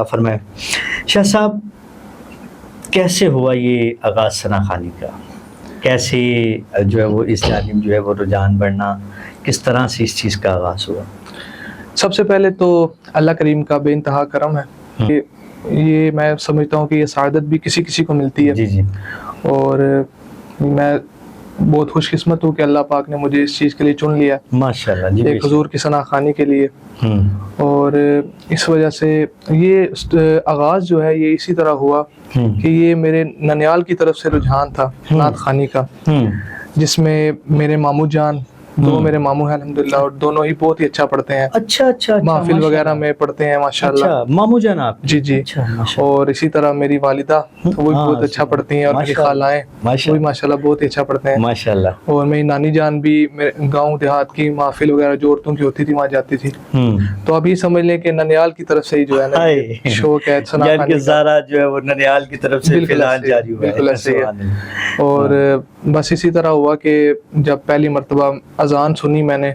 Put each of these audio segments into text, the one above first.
فرمائے شاہ صاحب، کیسے ہوا یہ آغاز ثنا خوانی کا؟ کیسے جو ہے وہ اس جانب جو ہے وہ رجحان بڑھنا، کس طرح سے اس چیز کا آغاز ہوا؟ سب سے پہلے تو اللہ کریم کا بے انتہا کرم ہے کہ یہ میں سمجھتا ہوں کہ یہ سعادت بھی کسی کسی کو ملتی ہے. جی جی. اور میں بہت خوش قسمت ہوں کہ اللہ پاک نے مجھے اس چیز کے لیے چن لیا ماشاءاللہ جی. ایک حضور کی ثنا خوانی کے لیے. اور اس وجہ سے یہ آغاز جو ہے یہ اسی طرح ہوا کہ یہ میرے ننیال کی طرف سے رجحان تھا نعت خوانی کا، جس میں میرے ماموں جان، دو میرے ماموں ہیں الحمدللہ، اور دونوں ہی بہت ہی اچھا پڑھتے ہیں. اچھا محفل وغیرہ میں پڑھتے ہیں ماشاءاللہ. ماموں جان آپ؟ جی جی. اور اسی طرح میری والدہ وہ بھی بہت اچھا پڑھتی ہیں، اور میری خالائیں وہ بھی ماشاءاللہ بہت ہی اچھا پڑھتے ہیں ماشاءاللہ. اور میری نانی جان بھی گاؤں دیہات کی محفل وغیرہ جو عورتوں کی ہوتی تھی وہاں جاتی تھی. تو ابھی سمجھ لیں کہ ننیال کی طرف سے ہی جو ہے نا شوق ہے ثنا خوانی کا، زارا جو ہے وہ ننیال کی طرف سے فی الحال جاری ہوا ہے. بالکل ایسے ہے. اور بس اسی طرح ہوا کہ جب پہلی مرتبہ اذان سنی میں نے،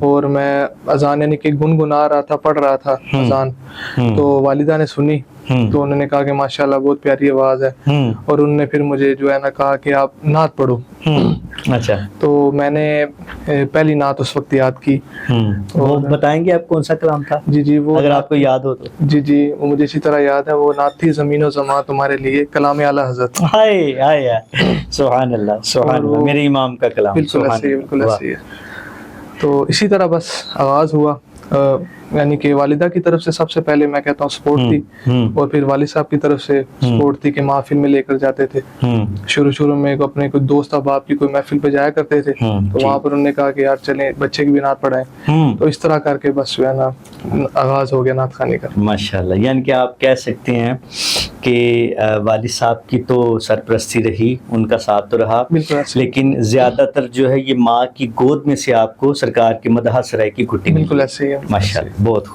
اور میں اذان یعنی کہ گنگنا رہا تھا، پڑھ رہا تھا اذان، تو والدہ نے سنی تو انہوں نے کہا کہ ماشاءاللہ بہت پیاری آواز ہے، اور انہوں نے پھر مجھے جو ہے نا کہا کہ آپ نعت پڑھو. اچھا. تو میں نے پہلی نعت اس وقت یاد کی. وہ بتائیں گے آپ کون سا کلام تھا؟ جی جی. وہ اگر آپ کو یاد ہو تو. جی جی وہ مجھے اسی طرح یاد ہے. وہ نعت تھی زمین و زمان تمہارے لیے، کلام اعلیٰ حضرت. سبحان اللہ سبحان اللہ، میرے امام کا کلام. بالکل ایسے ہی، بالکل ایسے ہی. تو اسی طرح بس آغاز ہوا. یعنی کہ والدہ کی طرف سے سب سے پہلے میں کہتا ہوں سپورٹ تھی، اور پھر والد صاحب کی طرف سے سپورٹ تھی کہ محفل میں لے کر جاتے تھے. شروع میں اپنے کوئی دوست احباب کی کوئی محفل پہ جایا کرتے تھے، تو وہاں پر انہوں نے کہا کہ یار چلیں بچے کی بھی نعت پڑھائیں. تو اس طرح کر کے بس جو ہے نا آغاز ہو گیا نعت خوانی کا. ماشاءاللہ. یعنی کہ آپ کہہ سکتے ہیں کہ والد صاحب کی تو سرپرستی رہی، ان کا ساتھ تو رہا، لیکن زیادہ تر جو ہے یہ ماں کی گود میں سے آپ کو سرکار کی مدح سرائے کی گھٹی. بالکل ایسے ہی ہے. ماشاءاللہ. بہت